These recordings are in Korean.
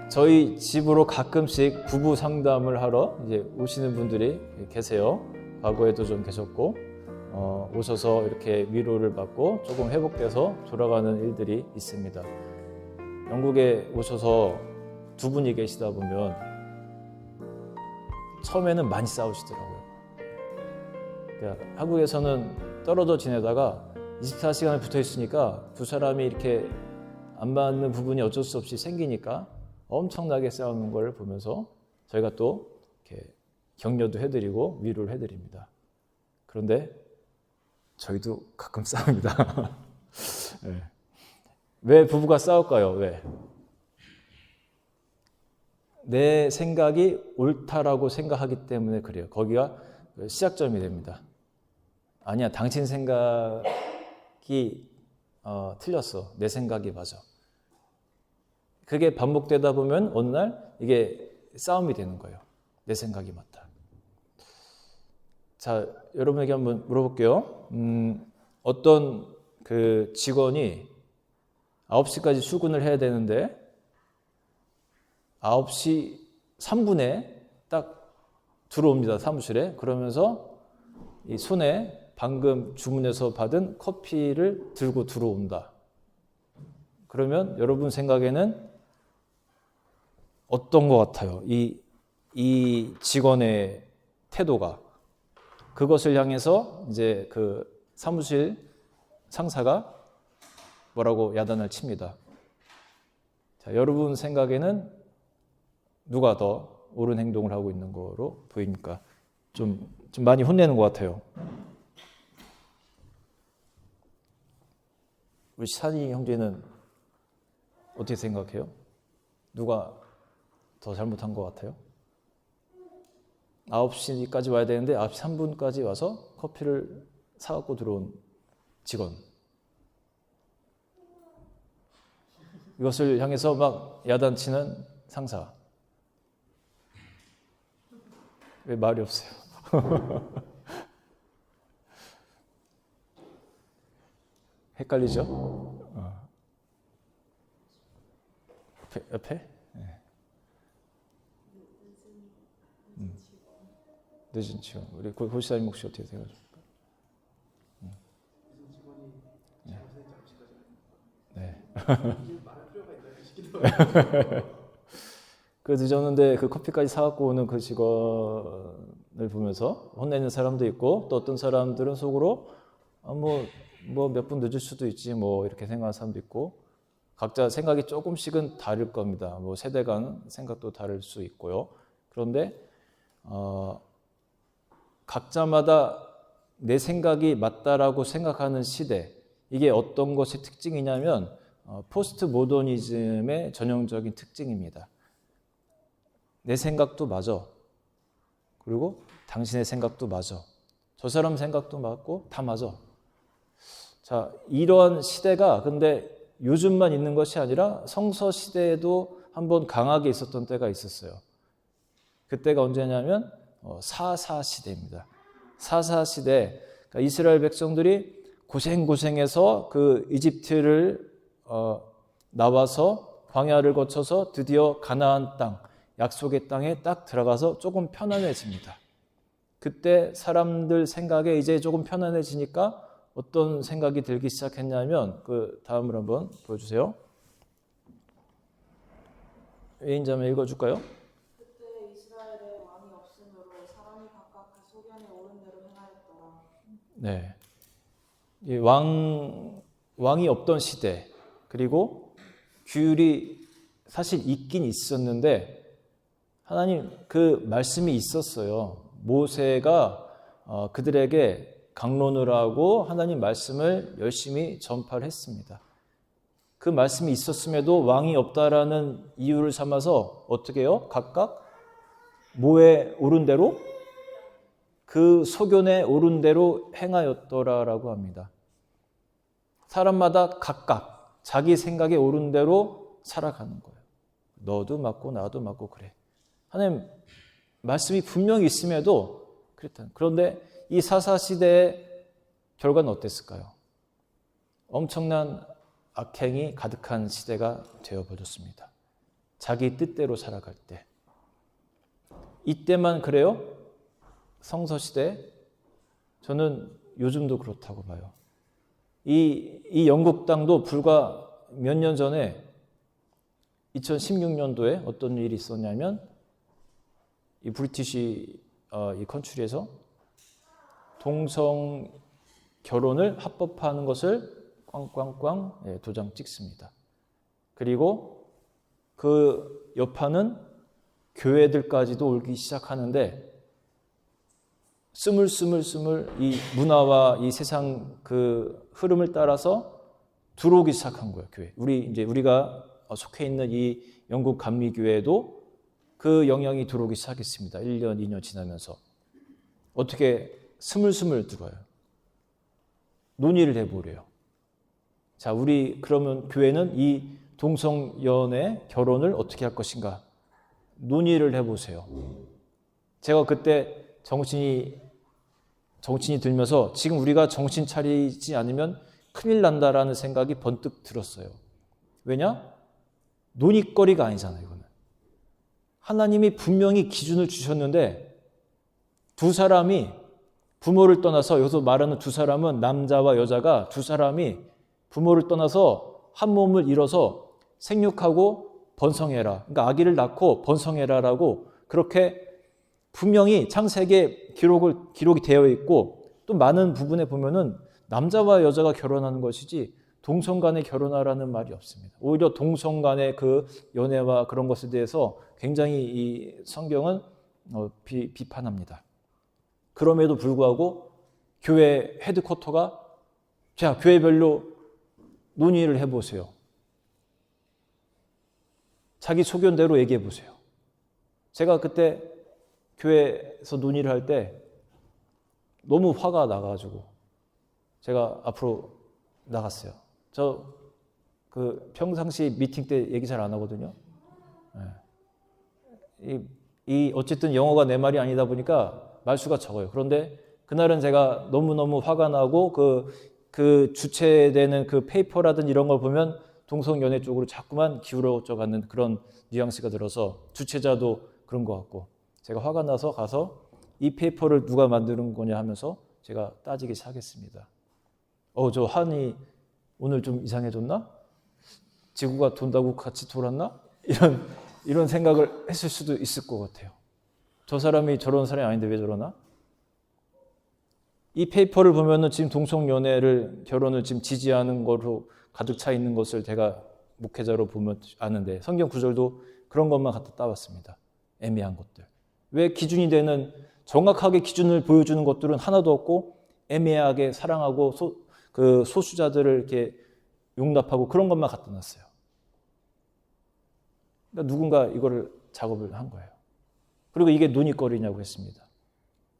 저희 집으로 가끔씩 부부 상담을 하러 이제 오시는 분들이 계세요. 과거에도 좀 계셨고, 오셔서 이렇게 위로를 받고 조금 회복돼서 돌아가는 일들이 있습니다. 영국에 오셔서 두 분이 계시다 보면 처음에는 많이 싸우시더라고요. 그러니까 한국에서는 떨어져 지내다가 24시간을 붙어 있으니까 두 사람이 이렇게 안 맞는 부분이 어쩔 수 없이 생기니까 엄청나게 싸우는 걸 보면서 저희가 또 이렇게 격려도 해드리고 위로를 해드립니다. 그런데 저희도 가끔 싸웁니다. 네. 왜 부부가 싸울까요? 왜? 내 생각이 옳다라고 생각하기 때문에 그래요. 거기가 시작점이 됩니다. 아니야, 당신 생각이 틀렸어. 내 생각이 맞아. 그게 반복되다 보면 어느 날 이게 싸움이 되는 거예요. 내 생각이 맞다. 자, 여러분에게 한번 물어볼게요. 어떤 그 직원이 9시까지 출근을 해야 되는데 9시 3분에 딱 들어옵니다. 사무실에. 그러면서 이 손에 방금 주문해서 받은 커피를 들고 들어온다. 그러면 여러분 생각에는 어떤 것 같아요? 이 직원의 태도가. 그것을 향해서 이제 그 사무실 상사가 뭐라고 야단을 칩니다. 자, 여러분 생각에는 누가 더 옳은 행동을 하고 있는 거로 보입니까? 좀 많이 혼내는 것 같아요. 우리 산이 형제는 어떻게 생각해요? 누가 더 잘못한 것 같아요? 9시까지 와야 되는데 9시 3분까지 와서 커피를 사갖고 들어온 직원. 이것을 향해서 막 야단치는 상사. 왜 말이 없어요? 헷갈리죠? 옆에? 네. 늦은 직원. 우리 고시사님 혹시 어떻게 생각하십니까? 네. 그 늦었는데 그 커피까지 사갖고 오는 그 직원을 보면서 혼내는 사람도 있고, 또 어떤 사람들은 속으로 뭐 몇 분 늦을 수도 있지 뭐 이렇게 생각하는 사람도 있고, 각자 생각이 조금씩은 다를 겁니다. 뭐 세대 간 생각도 다를 수 있고요. 그런데 각자마다 내 생각이 맞다라고 생각하는 시대, 이게 어떤 것이 특징이냐면 포스트 모더니즘의 전형적인 특징입니다. 내 생각도 맞아. 그리고 당신의 생각도 맞아. 저 사람 생각도 맞고 다 맞아. 자, 이러한 시대가 근데 요즘만 있는 것이 아니라 성서 시대에도 한번 강하게 있었던 때가 있었어요. 그때가 언제냐면 사사 시대입니다. 사사 시대, 그러니까 이스라엘 백성들이 고생해서 그 이집트를 나와서 광야를 거쳐서 드디어 가나안 땅, 약속의 땅에 딱 들어가서 조금 편안해집니다. 그때 사람들 생각에 이제 조금 편안해지니까 어떤 생각이 들기 시작했냐면, 그 다음을 한번 보여주세요. 예인자매 읽어줄까요? 그때 이스라엘에 왕이 없으므로 사람이 각각 그 소견에 오른 대로 행하였더라. 네, 이 왕이 없던 시대, 그리고 규율이 사실 있긴 있었는데 하나님 그 말씀이 있었어요. 모세가 그들에게 강론을 하고 하나님 말씀을 열심히 전파를 했습니다. 그 말씀이 있었음에도 왕이 없다라는 이유를 삼아서 어떻게 해요? 각각 뭐에 오른 대로? 그 소견에 오른 대로 행하였더라라고 합니다. 사람마다 각각 자기 생각에 오른 대로 살아가는 거예요. 너도 맞고 나도 맞고 그래. 하나님 말씀이 분명히 있음에도 그랬다. 그런데 이 사사시대의 결과는 어땠을까요? 엄청난 악행이 가득한 시대가 되어버렸습니다. 자기 뜻대로 살아갈 때. 이때만 그래요? 성서시대? 저는 요즘도 그렇다고 봐요. 이 영국 땅도 불과 몇 년 전에 2016년도에 어떤 일이 있었냐면 이 브리티시 이 컨트리에서 동성 결혼을 합법화하는 것을 꽝꽝꽝 도장 찍습니다. 그리고 그 여파는 교회들까지도 오기 시작하는데 스물스물 이 문화와 이 세상 그 흐름을 따라서 들어오기 시작한 거예요, 교회. 우리가 속해 있는 이 영국 감리교회에도 그 영향이 들어오기 시작했습니다. 1년, 2년 지나면서. 어떻게 스물스물 들어와요. 논의를 해보래요. 자, 우리 그러면 교회는 이 동성연애 결혼을 어떻게 할 것인가? 논의를 해보세요. 제가 그때 정신이 들면서 지금 우리가 정신 차리지 않으면 큰일 난다라는 생각이 번뜩 들었어요. 왜냐? 논의거리가 아니잖아요, 이거는. 하나님이 분명히 기준을 주셨는데 두 사람이 부모를 떠나서, 여기서 말하는 두 사람은 남자와 여자가 두 사람이 부모를 떠나서 한 몸을 이뤄서 생육하고 번성해라. 그러니까 아기를 낳고 번성해라라고 그렇게 분명히 창세기에 기록이 되어 있고, 또 많은 부분에 보면은 남자와 여자가 결혼하는 것이지 동성 간에 결혼하라는 말이 없습니다. 오히려 동성 간의 그 연애와 그런 것에 대해서 굉장히 이 성경은 비판합니다. 그럼에도 불구하고 교회 헤드쿼터가 자, 교회별로 논의를 해보세요. 자기 소견대로 얘기해 보세요. 제가 그때 교회에서 논의를 할 때 너무 화가 나가지고 제가 앞으로 나갔어요. 저 그 평상시 미팅 때 얘기 잘 안 하거든요. 어쨌든 영어가 내 말이 아니다 보니까 말수가 적어요. 그런데 그날은 제가 너무너무 화가 나고 그 주체되는 그 페이퍼라든 이런 걸 보면 동성연애 쪽으로 자꾸만 기울어져 가는 그런 뉘앙스가 들어서 주체자도 그런 것 같고 제가 화가 나서 가서 이 페이퍼를 누가 만드는 거냐 하면서 제가 따지기 시작했습니다. 저 한이 오늘 좀 이상해졌나? 지구가 돈다고 같이 돌았나? 이런 생각을 했을 수도 있을 것 같아요. 저 사람이 저런 사람이 아닌데 왜 저러나? 이 페이퍼를 보면은 지금 동성연애를 결혼을 지금 지지하는 거로 가득 차 있는 것을 제가 목회자로 보면 아는데 성경 구절도 그런 것만 갖다 따왔습니다. 애매한 것들. 왜 기준이 되는 정확하게 기준을 보여주는 것들은 하나도 없고 애매하게 사랑하고 소수자들을 이렇게 용납하고 그런 것만 갖다 놨어요. 그러니까 누군가 이거를 작업을 한 거예요. 그리고 이게 논의거리냐고 했습니다.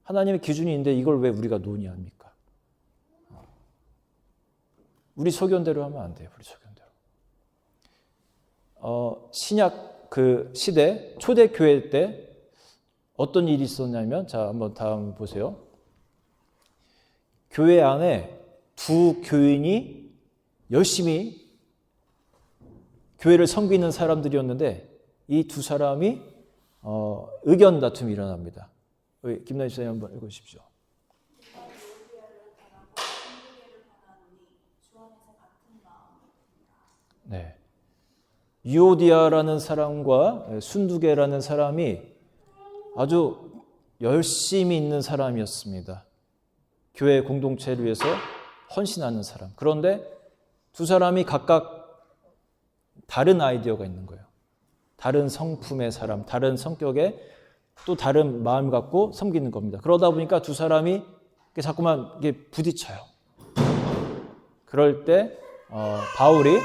하나님의 기준이 있는데 이걸 왜 우리가 논의합니까? 우리 소견대로 하면 안 돼요. 우리 소견대로. 신약 그 시대 초대교회 때 어떤 일이 있었냐면 자, 한번 다음 보세요. 교회 안에 두 교인이 열심히 교회를 섬기는 사람들이었는데 이 두 사람이 의견 다툼이 일어납니다. 김나희 지사님 한번 읽으십시오. 네, 유오디아라는 사람과 순두계라는 사람이 아주 열심히 있는 사람이었습니다. 교회 공동체를 위해서 헌신하는 사람. 그런데 두 사람이 각각 다른 아이디어가 있는 거예요. 다른 성품의 사람, 다른 성격의 또 다른 마음을 갖고 섬기는 겁니다. 그러다 보니까 두 사람이 자꾸만 이게 부딪혀요. 그럴 때 바울이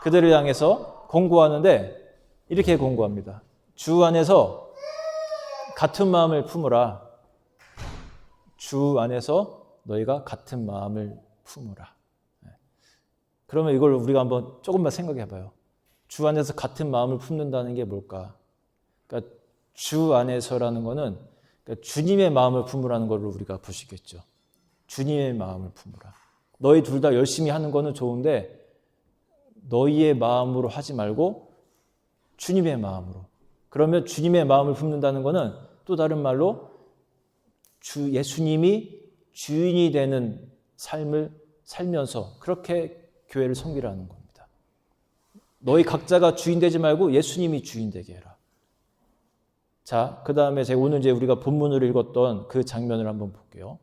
그들을 향해서 권고하는데 이렇게 권고합니다. 주 안에서 같은 마음을 품으라. 주 안에서 너희가 같은 마음을 품으라. 그러면 이걸 우리가 한번 조금만 생각해 봐요. 주 안에서 같은 마음을 품는다는 게 뭘까? 그러니까 주 안에서라는 거는 그러니까 주님의 마음을 품으라는 걸 우리가 볼 수 있겠죠. 주님의 마음을 품으라. 너희 둘 다 열심히 하는 거는 좋은데 너희의 마음으로 하지 말고 주님의 마음으로. 그러면 주님의 마음을 품는다는 것은 또 다른 말로 예수님이 주인이 되는 삶을 살면서 그렇게 교회를 섬기라는 겁니다. 너희 각자가 주인 되지 말고 예수님이 주인 되게 해라. 자, 그 다음에 제가 오늘 이제 우리가 본문으로 읽었던 그 장면을 한번 볼게요.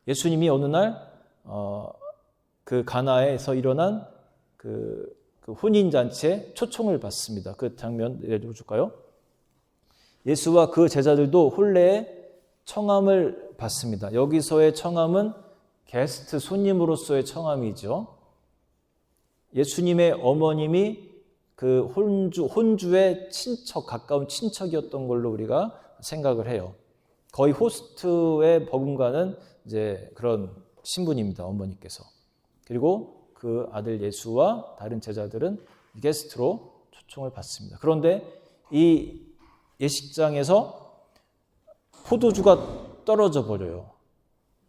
예수님이 어느 날 그 가나에서 일어난 그 혼인잔치에 초청을 받습니다. 그 장면 내려줄까요? 예수와 그 제자들도 혼례에 청함을 받습니다. 여기서의 청함은 게스트 손님으로서의 청함이죠. 예수님의 어머님이 그 혼주의 친척, 가까운 친척이었던 걸로 우리가 생각을 해요. 거의 호스트에 버금가는 이제 그런 신분입니다. 어머니께서. 그리고 그 아들 예수와 다른 제자들은 게스트로 초청을 받습니다. 그런데 이 예식장에서 포도주가 떨어져 버려요.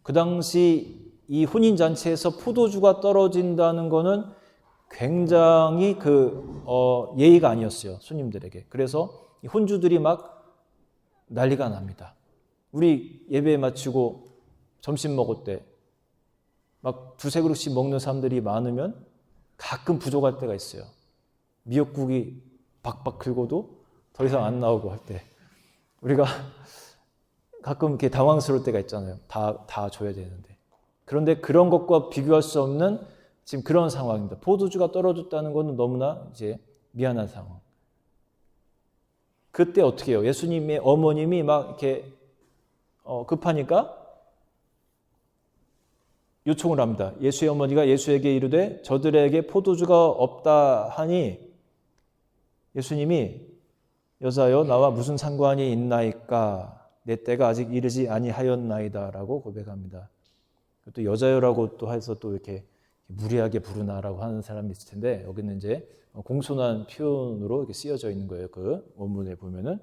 그 당시 이 혼인잔치에서 포도주가 떨어진다는 거는 굉장히 예의가 아니었어요. 손님들에게. 그래서 이 혼주들이 막 난리가 납니다. 우리 예배 마치고 점심 먹을 때 막 두세 그릇씩 먹는 사람들이 많으면 가끔 부족할 때가 있어요. 미역국이 박박 긁어도 더 이상 안 나오고 할 때 우리가 가끔 이렇게 당황스러울 때가 있잖아요. 다 줘야 되는데. 그런데 그런 것과 비교할 수 없는 지금 그런 상황입니다. 포도주가 떨어졌다는 것은 너무나 이제 미안한 상황. 그때 어떻게 해요? 예수님의 어머님이 막 이렇게 급하니까 요청을 합니다. 예수의 어머니가 예수에게 이르되 저들에게 포도주가 없다 하니 예수님이 여자여 나와 무슨 상관이 있나이까 내 때가 아직 이르지 아니하였나이다 라고 고백합니다. 또 여자여라고 또 해서 또 이렇게 무리하게 부르나라고 하는 사람이 있을 텐데 여기는 이제 공손한 표현으로 이렇게 쓰여져 있는 거예요. 그 원문에 보면은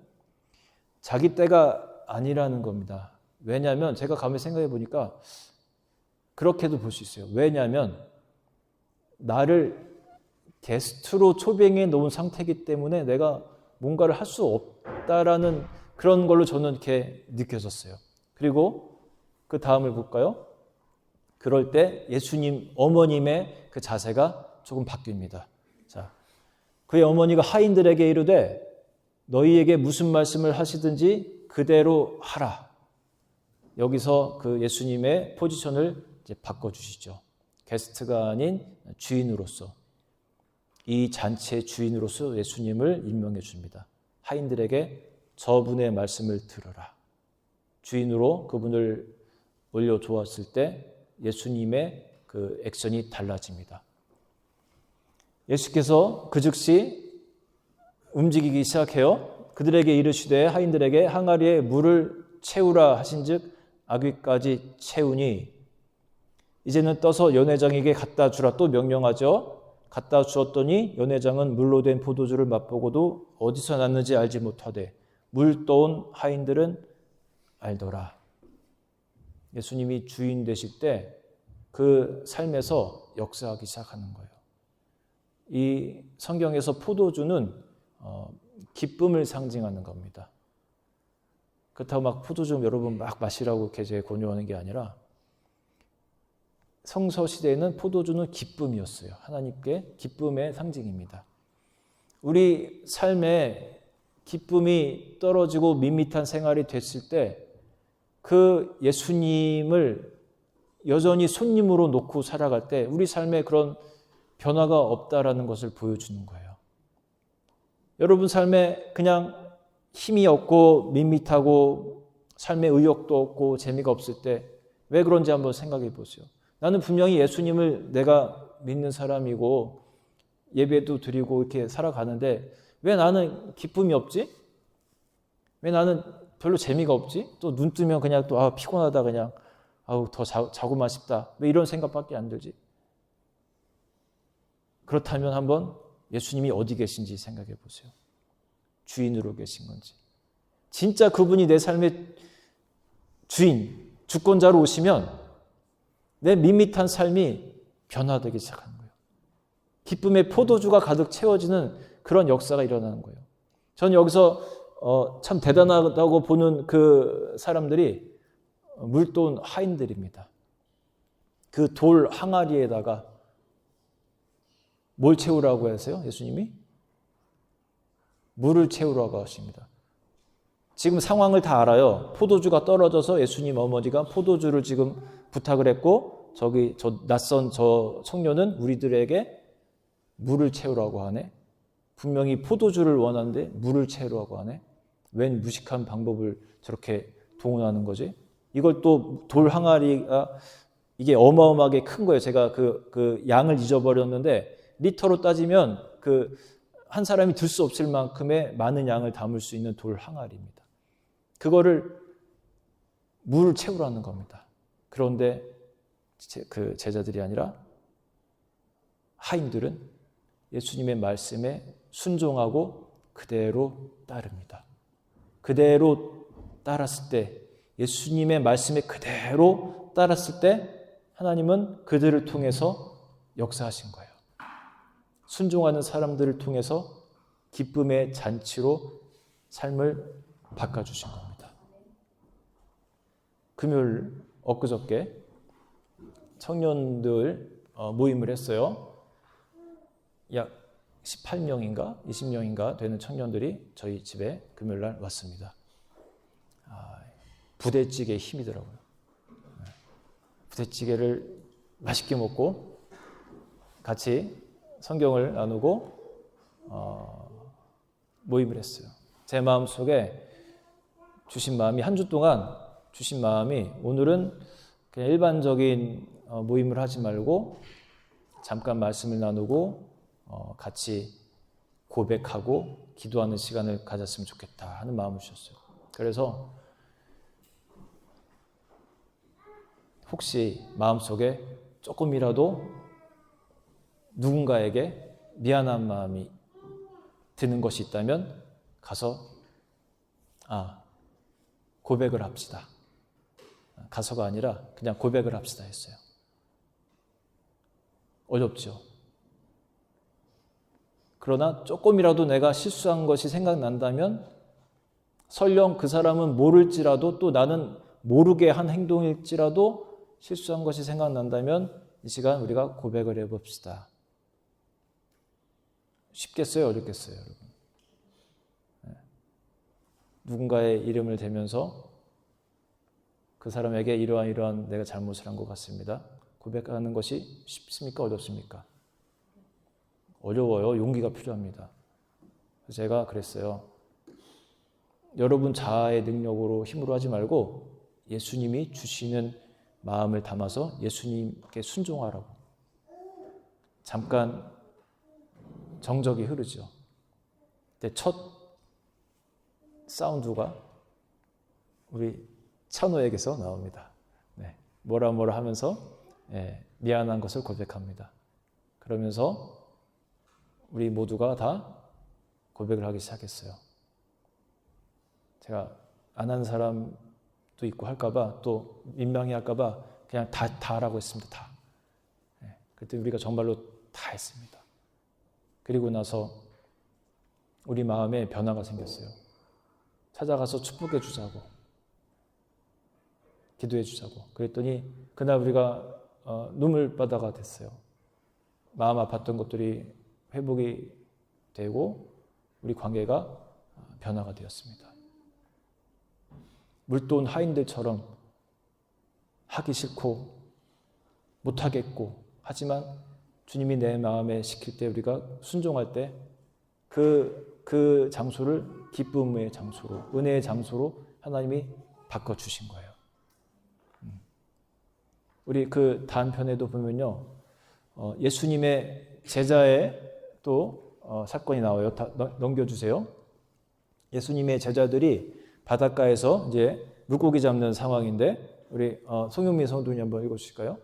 자기 때가 아니라는 겁니다. 왜냐하면 제가 가만히 생각해 보니까 그렇게도 볼 수 있어요. 왜냐하면 나를 게스트로 초빙해 놓은 상태이기 때문에 내가 뭔가를 할 수 없다라는 그런 걸로 저는 이렇게 느껴졌어요. 그리고 그 다음을 볼까요? 그럴 때 예수님 어머님의 그 자세가 조금 바뀝니다. 자, 그의 어머니가 하인들에게 이르되 너희에게 무슨 말씀을 하시든지 그대로 하라. 여기서 그 예수님의 포지션을 이제 바꿔주시죠. 게스트가 아닌 주인으로서 이 잔치의 주인으로서 예수님을 임명해 줍니다. 하인들에게 저분의 말씀을 들으라. 주인으로 그분을 올려두었을 때 예수님의 그 액션이 달라집니다. 예수께서 그 즉시 움직이기 시작해요. 그들에게 이르시되 하인들에게 항아리에 물을 채우라 하신즉 아귀까지 채우니 이제는 떠서 연회장에게 갖다 주라 또 명령하죠. 갖다 주었더니 연회장은 물로 된 포도주를 맛보고도 어디서 났는지 알지 못하되 물 떠온 하인들은 알더라. 예수님이 주인 되실 때 그 삶에서 역사하기 시작하는 거예요. 이 성경에서 포도주는 기쁨을 상징하는 겁니다. 그렇다고 막 포도주 여러분 막 마시라고 이렇게 제가 권유하는 게 아니라 성서 시대에는 포도주는 기쁨이었어요. 하나님께 기쁨의 상징입니다. 우리 삶에 기쁨이 떨어지고 밋밋한 생활이 됐을 때 그 예수님을 여전히 손님으로 놓고 살아갈 때 우리 삶에 그런 변화가 없다라는 것을 보여주는 거예요. 여러분 삶에 그냥 힘이 없고 밋밋하고 삶에 의욕도 없고 재미가 없을 때 왜 그런지 한번 생각해 보세요. 나는 분명히 예수님을 내가 믿는 사람이고 예배도 드리고 이렇게 살아가는데 왜 나는 기쁨이 없지? 왜 나는 별로 재미가 없지? 또 눈 뜨면 그냥 또 피곤하다 그냥 더 자고만 싶다. 왜 이런 생각밖에 안 들지? 그렇다면 한번 예수님이 어디 계신지 생각해 보세요. 주인으로 계신 건지. 진짜 그분이 내 삶의 주인, 주권자로 오시면 내 밋밋한 삶이 변화되기 시작하는 거예요. 기쁨의 포도주가 가득 채워지는 그런 역사가 일어나는 거예요. 전 여기서 참 대단하다고 보는 그 사람들이 물돈 하인들입니다. 그 돌 항아리에다가 뭘 채우라고 하세요? 예수님이? 물을 채우라고 하십니다. 지금 상황을 다 알아요. 포도주가 떨어져서 예수님 어머니가 포도주를 지금 부탁을 했고 저 낯선 저 청년은 우리들에게 물을 채우라고 하네. 분명히 포도주를 원하는데 물을 채우라고 하네. 웬 무식한 방법을 저렇게 동원하는 거지? 이걸 또 돌 항아리가 이게 어마어마하게 큰 거예요. 제가 그 양을 잊어버렸는데 리터로 따지면 한 사람이 들 수 없을 만큼의 많은 양을 담을 수 있는 돌 항아리입니다. 그거를 물을 채우라는 겁니다. 그런데 그 제자들이 아니라 하인들은 예수님의 말씀에 순종하고 그대로 따릅니다. 그대로 따랐을 때, 예수님의 말씀에 그대로 따랐을 때 하나님은 그들을 통해서 역사하신 거예요. 순종하는 사람들을 통해서 기쁨의 잔치로 삶을 바꿔주신 겁니다. 금요일 엊그저께 청년들 모임을 했어요. 약 18명인가 20명인가 되는 청년들이 저희 집에 금요일날 왔습니다. 부대찌개의 힘이더라고요. 부대찌개를 맛있게 먹고 같이 성경을 나누고 모임을 했어요. 제 마음속에 주신 마음이 한 주 동안 주신 마음이 오늘은 그냥 일반적인 모임을 하지 말고 잠깐 말씀을 나누고 같이 고백하고 기도하는 시간을 가졌으면 좋겠다 하는 마음을 주셨어요. 그래서 혹시 마음속에 조금이라도 누군가에게 미안한 마음이 드는 것이 있다면 가서 고백을 합시다. 가서가 아니라 그냥 고백을 합시다 했어요. 어렵죠. 그러나 조금이라도 내가 실수한 것이 생각난다면 설령 그 사람은 모를지라도 또 나는 모르게 한 행동일지라도 실수한 것이 생각난다면 이 시간 우리가 고백을 해봅시다. 쉽겠어요? 어렵겠어요? 여러분? 누군가의 이름을 대면서 그 사람에게 이러한 내가 잘못을 한 것 같습니다. 고백하는 것이 쉽습니까? 어렵습니까? 어려워요. 용기가 필요합니다. 그래서 제가 그랬어요. 여러분 자아의 능력으로 힘으로 하지 말고 예수님이 주시는 마음을 담아서 예수님께 순종하라고. 잠깐 정적이 흐르죠. 근데 첫 사운드가 우리 찬호에게서 나옵니다. 뭐라 하면서 미안한 것을 고백합니다. 그러면서 우리 모두가 다 고백을 하기 시작했어요. 제가 안 하는 사람도 있고 할까봐 또 민망해 할까봐 그냥 다 하라고 했습니다. 다. 그때 우리가 정말로 다 했습니다. 그리고 나서 우리 마음에 변화가 생겼어요. 찾아가서 축복해 주자고, 기도해 주자고. 그랬더니 그날 우리가 눈물바다가 됐어요. 마음 아팠던 것들이 회복이 되고 우리 관계가 변화가 되었습니다. 물돈 하인들처럼 하기 싫고 못하겠고 하지만 주님이 내 마음에 시킬 때 우리가 순종할 때 그 장소를 기쁨의 장소로, 은혜의 장소로 하나님이 바꿔주신 거예요. 우리 그 다음 편에도 보면요, 예수님의 제자의 또 사건이 나와요. 다 넘겨주세요. 예수님의 제자들이 바닷가에서 이제 물고기 잡는 상황인데 우리 송영민 성도님 한번 읽어주실까요?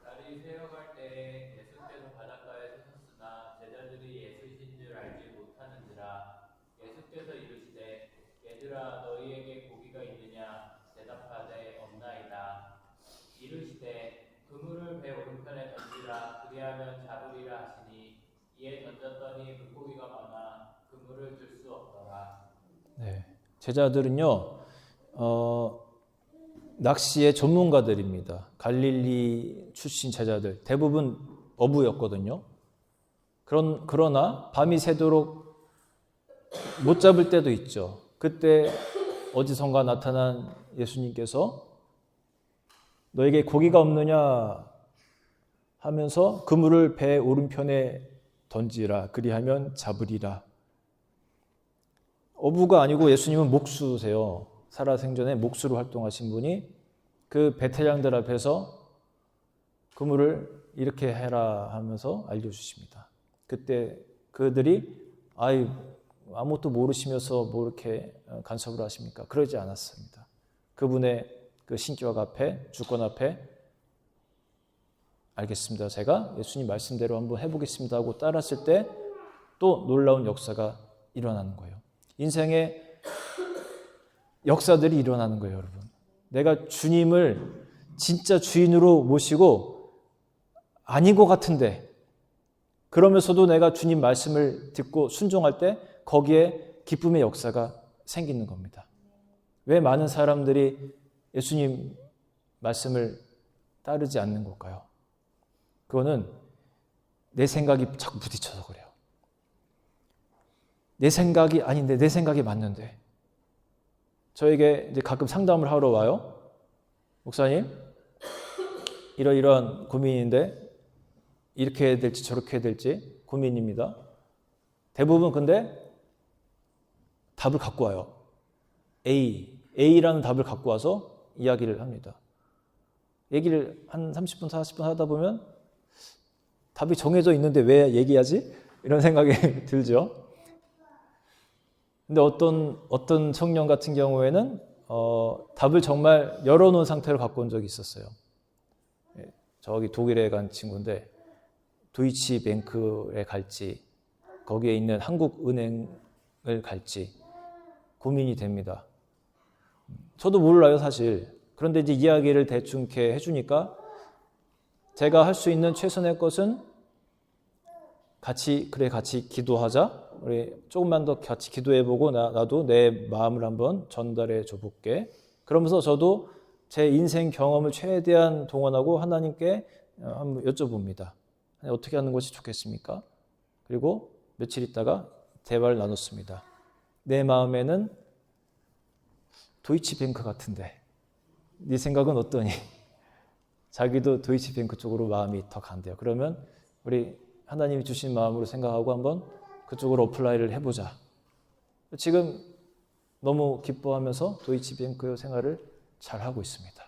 날이 새어갈 때에 예수께서 바닷가에 서셨으나 제자들이 예수이신 줄 알지 못하는지라. 예수께서 이르시되 얘들아 너희에게 고기가 있느냐 대답하되 없나이다. 이르시되 그물을 배 오른편에 던지라 그리하면 잡으리라 하시니 이에 던졌더니 물고기가 많아 그물을 들 수 제자들은요, 낚시의 전문가들입니다. 갈릴리 출신 제자들. 대부분 어부였거든요. 그러나 밤이 새도록 못 잡을 때도 있죠. 그때 어디선가 나타난 예수님께서 너에게 고기가 없느냐 하면서 그물을 배 오른편에 던지라. 그리하면 잡으리라. 어부가 아니고 예수님은 목수세요. 살아생전에 목수로 활동하신 분이 그 베테랑들 앞에서 그물을 이렇게 해라 하면서 알려주십니다. 그때 그들이 아무것도 모르시면서 뭐 이렇게 간섭을 하십니까? 그러지 않았습니다. 그분의 그 신격 앞에, 주권 앞에 알겠습니다. 제가 예수님 말씀대로 한번 해보겠습니다 하고 따랐을 때 또 놀라운 역사가 일어나는 거예요. 인생의 역사들이 일어나는 거예요, 여러분. 내가 주님을 진짜 주인으로 모시고 아닌 것 같은데 그러면서도 내가 주님 말씀을 듣고 순종할 때 거기에 기쁨의 역사가 생기는 겁니다. 왜 많은 사람들이 예수님 말씀을 따르지 않는 걸까요? 그거는 내 생각이 자꾸 부딪혀서 그래요. 내 생각이 아닌데 내 생각이 맞는데. 저에게 이제 가끔 상담을 하러 와요. 목사님, 이러이러한 고민인데 이렇게 해야 될지 저렇게 해야 될지 고민입니다. 대부분 근데 답을 갖고 와요. A라는 답을 갖고 와서 이야기를 합니다. 얘기를 한 30분, 40분 하다 보면 답이 정해져 있는데 왜 얘기하지? 이런 생각이 들죠. 근데 어떤 청년 같은 경우에는 답을 정말 열어놓은 상태로 갖고 온 적이 있었어요. 저기 독일에 간 친구인데 도이치뱅크에 갈지 거기에 있는 한국은행을 갈지 고민이 됩니다. 저도 몰라요, 사실. 그런데 이제 이야기를 대충 이렇게 해주니까 제가 할 수 있는 최선의 것은 같이 기도하자. 우리 조금만 더 같이 기도해보고 나도 내 마음을 한번 전달해 줘볼게. 그러면서 저도 제 인생 경험을 최대한 동원하고 하나님께 한번 여쭤봅니다. 어떻게 하는 것이 좋겠습니까? 그리고 며칠 있다가 대화를 나눴습니다. 내 마음에는 도이치뱅크 같은데 네 생각은 어떠니? 자기도 도이치뱅크 쪽으로 마음이 더 간대요. 그러면 우리 하나님이 주신 마음으로 생각하고 한번 그쪽으로 어플라이를 해보자. 지금 너무 기뻐하면서 도이치뱅크 생활을 잘하고 있습니다.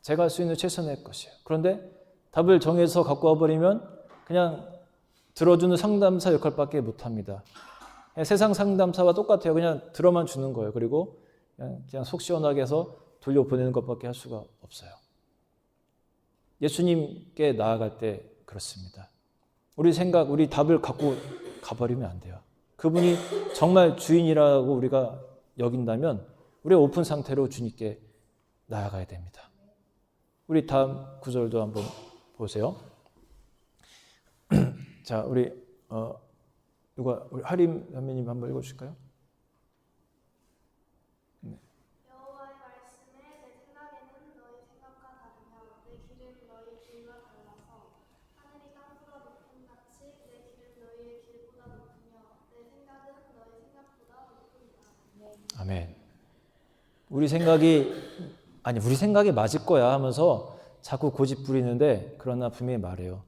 제가 할 수 있는 최선의 것이에요. 그런데 답을 정해서 갖고 와버리면 그냥 들어주는 상담사 역할밖에 못합니다. 세상 상담사와 똑같아요. 그냥 들어만 주는 거예요. 그리고 그냥 속 시원하게 해서 돌려보내는 것밖에 할 수가 없어요. 예수님께 나아갈 때 그렇습니다. 우리 답을 갖고 가버리면 안 돼요. 그분이 정말 주인이라고 우리가 여긴다면 우리가 오픈 상태로 주님께 나아가야 됩니다. 우리 다음 구절도 한번 보세요. 자, 우리 하림 선배님 한번 읽어주실까요? 여호와의 말씀에 내 생각에는 너희 생각과 다르며 내 길은 너희 길과 달라서 하늘이 땅보다 높음 같이 내 길은 너희의 길보다 높으며 내 생각은 너희 생각보다 높으리라. 아멘. 우리 생각이 맞을 거야 하면서 자꾸 고집 부리는데 그러나 분명히 말해요.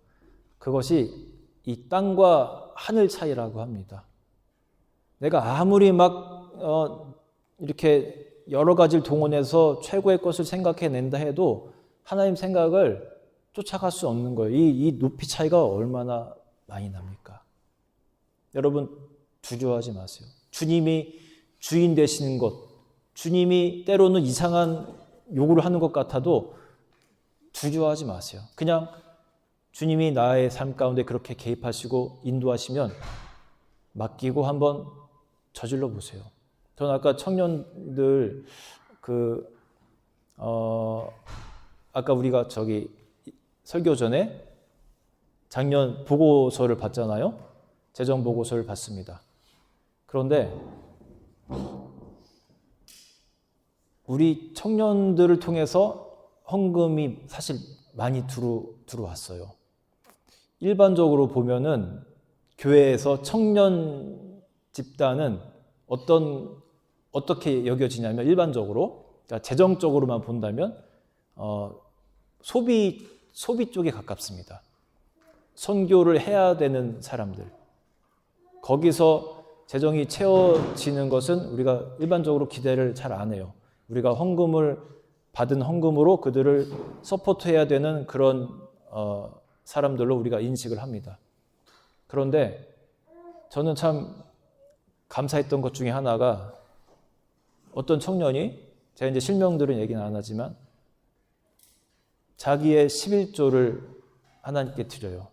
그것이 이 땅과 하늘 차이라고 합니다. 내가 아무리 이렇게 여러 가지를 동원해서 최고의 것을 생각해낸다 해도 하나님 생각을 쫓아갈 수 없는 거예요. 이 높이 차이가 얼마나 많이 납니까? 여러분 두려워하지 마세요. 주님이 주인 되시는 것, 주님이 때로는 이상한 요구를 하는 것 같아도 두려워하지 마세요. 그냥 주님이 나의 삶 가운데 그렇게 개입하시고 인도하시면 맡기고 한번 저질러 보세요. 저는 아까 청년들 아까 우리가 설교 전에 작년 보고서를 봤잖아요. 재정 보고서를 봤습니다. 그런데 우리 청년들을 통해서 헌금이 사실 많이 들어왔어요. 일반적으로 보면은 교회에서 청년 집단은 어떻게 여겨지냐면 일반적으로, 그러니까 재정적으로만 본다면 소비 쪽에 가깝습니다. 선교를 해야 되는 사람들. 거기서 재정이 채워지는 것은 우리가 일반적으로 기대를 잘 안 해요. 우리가 받은 헌금으로 그들을 서포트해야 되는 그런 사람들로 우리가 인식을 합니다. 그런데 저는 참 감사했던 것 중에 하나가 어떤 청년이, 제가 이제 실명들은 얘기는 안 하지만 자기의 11조를 하나님께 드려요.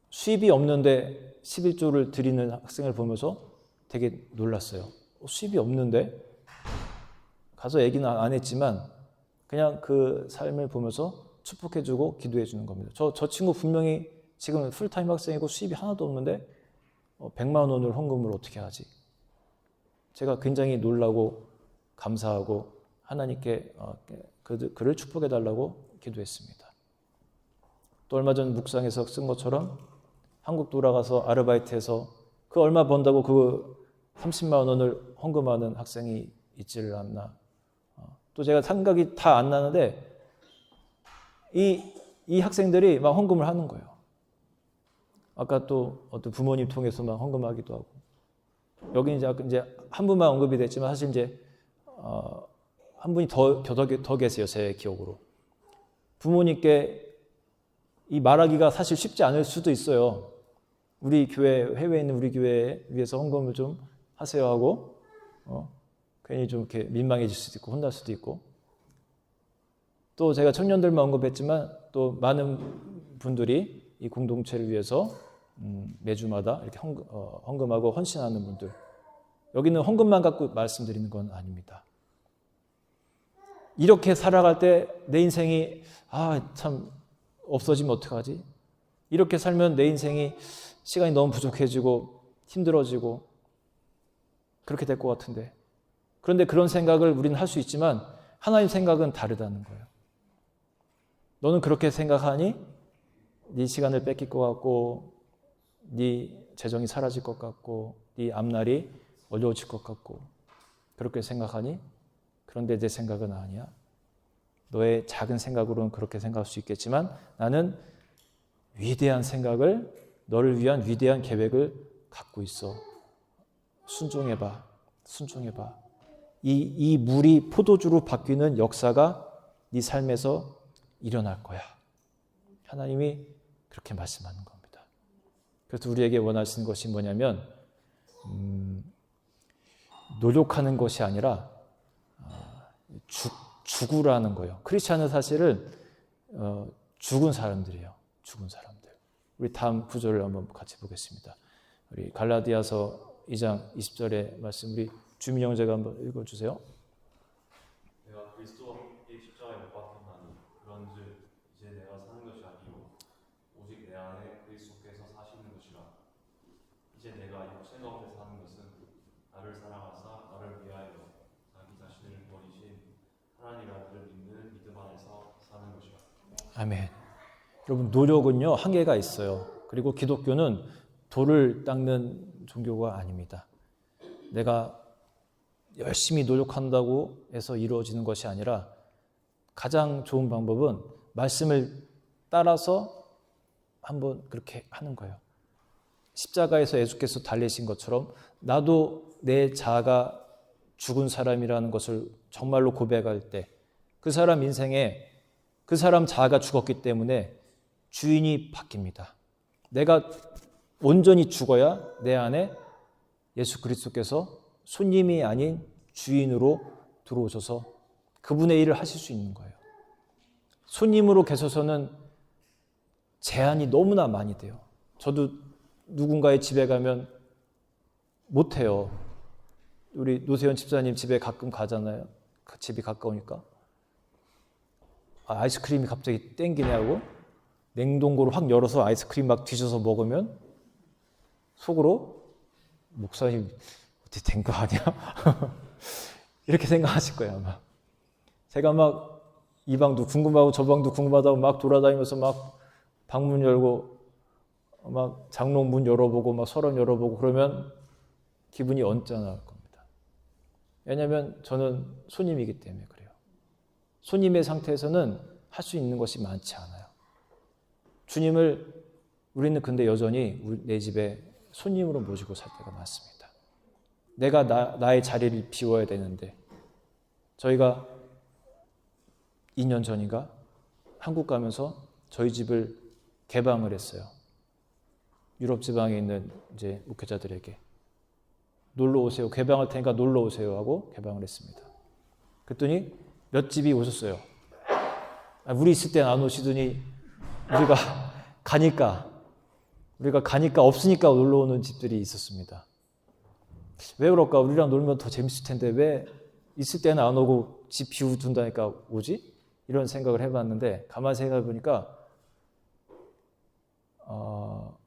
수입이 없는데 11조를 드리는 학생을 보면서 되게 놀랐어요. 수입이 없는데? 가서 얘기는 안 했지만 그냥 그 삶을 보면서 축복해주고 기도해주는 겁니다. 저 친구 분명히 지금 풀타임 학생이고 수입이 하나도 없는데 100만 원을 헌금을 어떻게 하지? 제가 굉장히 놀라고 감사하고 하나님께 그를 축복해달라고 기도했습니다. 또 얼마 전 묵상에서 쓴 것처럼 한국 돌아가서 아르바이트해서 그 얼마 번다고 그 30만 원을 헌금하는 학생이 있지를 않나. 또 제가 생각이 다 안 나는데 이 학생들이 막 헌금을 하는 거예요. 아까 또 어떤 부모님 통해서 막 헌금하기도 하고. 여기 이제 한 분만 언급이 됐지만 사실 이제 한 분이 더 계세요. 제 기억으로. 부모님께 이 말하기가 사실 쉽지 않을 수도 있어요. 우리 교회, 해외에 있는 우리 교회에 위해서 헌금을 좀 하세요 하고 괜히 좀 이렇게 민망해질 수도 있고 혼날 수도 있고, 또 제가 청년들만 언급했지만 또 많은 분들이 이 공동체를 위해서 매주마다 이렇게 헌금하고 헌신하는 분들, 여기는 헌금만 갖고 말씀드리는 건 아닙니다. 이렇게 살아갈 때 내 인생이 참 없어지면 어떡하지? 이렇게 살면 내 인생이 시간이 너무 부족해지고 힘들어지고 그렇게 될 것 같은데, 그런데 그런 생각을 우리는 할 수 있지만 하나님 생각은 다르다는 거예요. 너는 그렇게 생각하니? 네 시간을 뺏길 것 같고 네 재정이 사라질 것 같고 네 앞날이 어려워질 것 같고 그렇게 생각하니? 그런데 내 생각은 아니야. 너의 작은 생각으로는 그렇게 생각할 수 있겠지만 나는 위대한 생각을, 너를 위한 위대한 계획을 갖고 있어. 순종해봐. 이 물이 포도주로 바뀌는 역사가 네 삶에서 일어날 거야. 하나님이 그렇게 말씀하는 겁니다. 그래서 우리에게 원하시는 것이 뭐냐면 노력하는 것이 아니라 죽으라는 거예요. 크리스찬은 사실은 죽은 사람들이에요. 죽은 사람들. 우리 다음 구절을 한번 같이 보겠습니다. 우리 갈라디아서 2장 20절의 말씀, 우리 주민 형제가 한번 읽어주세요. 내가 그리스도와 함께 십자가에 못 박혔나니 그런즉 이제 내가 사는 것이 아니요 오직 내 안에 그리스도께서 사시는 것이라. 이제 내가 육체 가운데 사는 것은 나를 사랑하사 나를 위하여 자기 자신을 버리신 하나님 아들을 믿는 믿음 안에서 사는 것이라. 아멘. 여러분, 노력은요 한계가 있어요. 그리고 기독교는 돌을 닦는 종교가 아닙니다. 내가 열심히 노력한다고 해서 이루어지는 것이 아니라 가장 좋은 방법은 말씀을 따라서 한번 그렇게 하는 거예요. 십자가에서 예수께서 달리신 것처럼 나도 내 자아가 죽은 사람이라는 것을 정말로 고백할 때 그 사람 인생에 그 사람 자아가 죽었기 때문에 주인이 바뀝니다. 내가 온전히 죽어야 내 안에 예수 그리스도께서 손님이 아닌 주인으로 들어오셔서 그분의 일을 하실 수 있는 거예요. 손님으로 계셔서는 제한이 너무나 많이 돼요. 저도 누군가의 집에 가면 못해요. 우리 노세현 집사님 집에 가끔 가잖아요. 그 집이 가까우니까. 아이스크림이 갑자기 땡기네 하고 냉동고를 확 열어서 아이스크림 막 뒤져서 먹으면 속으로 목사님 어떻게 된 거 아니야? 이렇게 생각하실 거예요 아마. 제가 막 이 방도 궁금하고 저 방도 궁금하다고 막 돌아다니면서 막 방문 열고 막 장롱 문 열어보고 막 서랍 열어보고 그러면 기분이 언짢을 겁니다. 왜냐하면 저는 손님이기 때문에 그래요. 손님의 상태에서는 할 수 있는 것이 많지 않아요. 주님을 우리는 근데 여전히 내 집에 손님으로 모시고 살 때가 많습니다. 내가 나의 자리를 비워야 되는데 저희가 2년 전인가 한국 가면서 저희 집을 개방을 했어요. 유럽 지방에 있는 이제 목회자들에게 놀러 오세요. 개방할 테니까 놀러 오세요 하고 개방을 했습니다. 그랬더니 몇 집이 오셨어요. 우리 있을 땐 안 오시더니 우리가 가니까 없으니까 놀러 오는 집들이 있었습니다. 왜 그럴까? 우리랑 놀면 더 재밌을 텐데 왜 있을 때는 안 오고 집 비워둔다니까 오지? 이런 생각을 해봤는데 가만히 생각해 보니까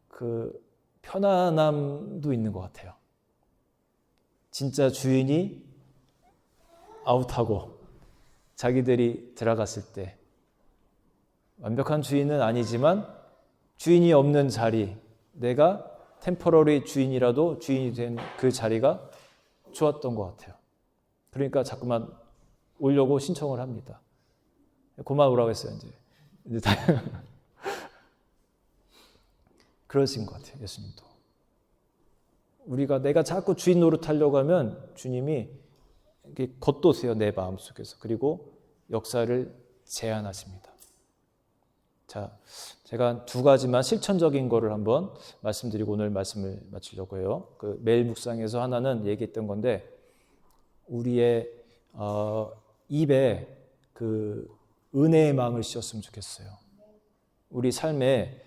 그 편안함도 있는 것 같아요. 진짜 주인이 아웃하고 자기들이 들어갔을 때 완벽한 주인은 아니지만 주인이 없는 자리, 내가 템퍼러리 주인이라도 주인이 된 그 자리가 좋았던 것 같아요. 그러니까 자꾸만 오려고 신청을 합니다. 고마우라고 했어요. 이제 다 그러신 것 같아요. 예수님도. 내가 자꾸 주인 노릇하려고 하면 주님이 이렇게 겉도세요. 내 마음속에서. 그리고 역사를 제한하십니다. 자, 제가 두 가지만 실천적인 거를 한번 말씀드리고 오늘 말씀을 마치려고 해요. 그 매일 묵상에서 하나는 얘기했던 건데 우리의 입에 그 은혜의 망을 씌웠으면 좋겠어요. 우리 삶에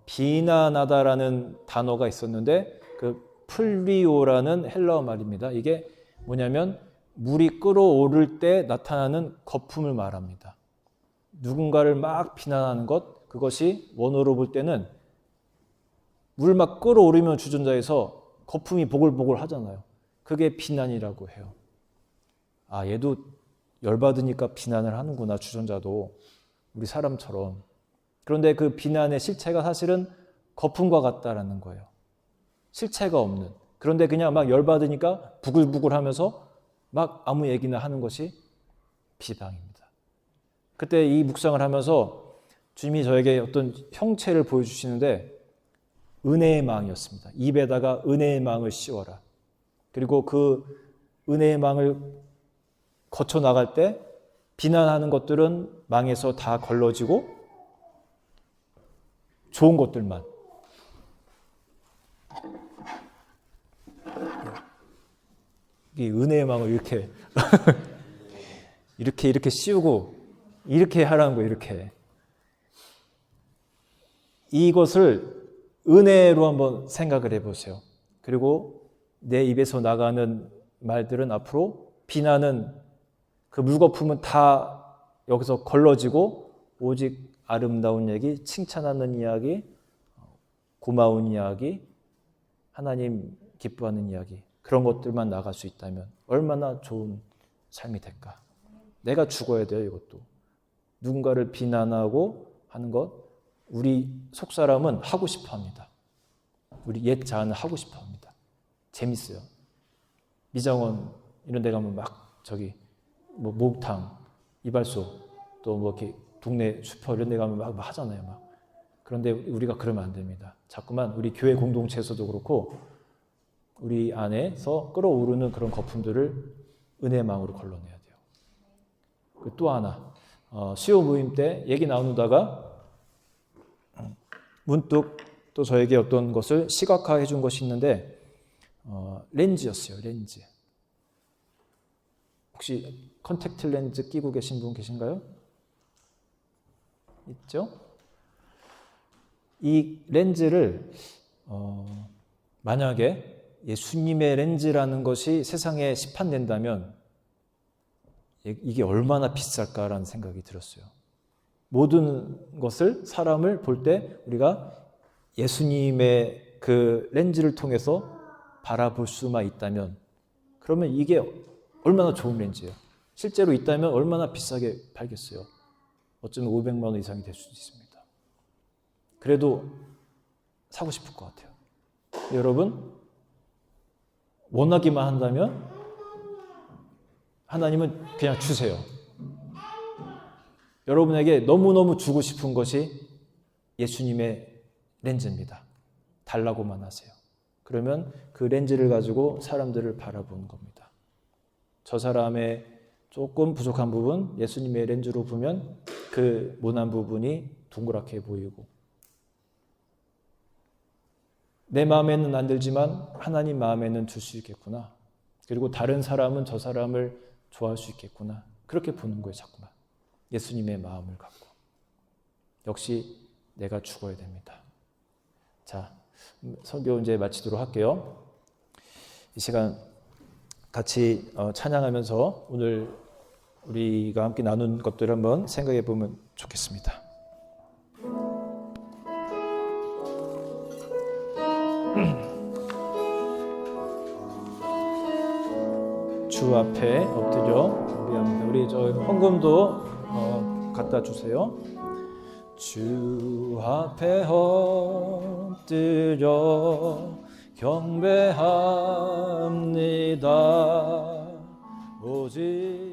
비난하다라는 단어가 있었는데 그 플리오라는 헬라어 말입니다. 이게 뭐냐면 물이 끓어오를 때 나타나는 거품을 말합니다. 누군가를 막 비난하는 것, 그것이 원어로 볼 때는 물 막 끓어오르면 주전자에서 거품이 보글보글 하잖아요. 그게 비난이라고 해요. 아, 얘도 열받으니까 비난을 하는구나, 주전자도. 우리 사람처럼. 그런데 그 비난의 실체가 사실은 거품과 같다라는 거예요. 실체가 없는. 그런데 그냥 막 열받으니까 부글부글 하면서 막 아무 얘기나 하는 것이 비방입니다. 그때 이 묵상을 하면서 주님이 저에게 어떤 형체를 보여주시는데 은혜의 망이었습니다. 입에다가 은혜의 망을 씌워라. 그리고 그 은혜의 망을 거쳐 나갈 때 비난하는 것들은 망에서 다 걸러지고 좋은 것들만. 이 은혜의 망을 이렇게 이렇게 씌우고 이렇게 하라는 거예요. 이렇게. 이것을 은혜로 한번 생각을 해보세요. 그리고 내 입에서 나가는 말들은 앞으로 비난은 그 물거품은 다 여기서 걸러지고 오직 아름다운 얘기, 칭찬하는 이야기, 고마운 이야기, 하나님 기뻐하는 이야기, 그런 것들만 나갈 수 있다면 얼마나 좋은 삶이 될까. 내가 죽어야 돼요. 이것도. 누군가를 비난하고 하는 것, 우리 속사람은 하고 싶어 합니다. 우리 옛 자아는 하고 싶어 합니다. 재밌어요. 미장원 이런 데 가면 막 목탕, 이발소, 또 뭐 이렇게 동네 슈퍼 이런 데 가면 막 하잖아요. 막. 그런데 우리가 그러면 안 됩니다. 자꾸만 우리 교회 공동체에서도 그렇고 우리 안에서 끓어오르는 그런 거품들을 은혜망으로 걸러내야 돼요. 또 하나, 수요 모임 때 얘기 나누다가 문득 또 저에게 어떤 것을 시각화해 준 것이 있는데 렌즈였어요. 렌즈. 혹시 컨택트 렌즈 끼고 계신 분 계신가요? 있죠? 이 렌즈를 만약에 예수님의 렌즈라는 것이 세상에 시판된다면 이게 얼마나 비쌀까라는 생각이 들었어요. 모든 것을, 사람을 볼 때 우리가 예수님의 그 렌즈를 통해서 바라볼 수만 있다면 그러면 이게 얼마나 좋은 렌즈예요. 실제로 있다면 얼마나 비싸게 팔겠어요. 어쩌면 500만 원 이상이 될 수도 있습니다. 그래도 사고 싶을 것 같아요. 여러분, 원하기만 한다면 하나님은 그냥 주세요. 여러분에게 너무너무 주고 싶은 것이 예수님의 렌즈입니다. 달라고만 하세요. 그러면 그 렌즈를 가지고 사람들을 바라보는 겁니다. 저 사람의 조금 부족한 부분, 예수님의 렌즈로 보면 그 모난 부분이 동그랗게 보이고, 내 마음에는 안 들지만 하나님 마음에는 들 수 있겠구나. 그리고 다른 사람은 저 사람을 좋아할 수 있겠구나. 그렇게 보는 거예요, 자꾸만. 예수님의 마음을 갖고. 역시 내가 죽어야 됩니다. 자, 설교 이제 마치도록 할게요. 이 시간 같이 찬양하면서 오늘 우리가 함께 나눈 것들을 한번 생각해 보면 좋겠습니다. 주 앞에 엎드려 우리합니다. 우리 저 헌금도 갖다 주세요. 주 앞에 엎드려 경배합니다. 오직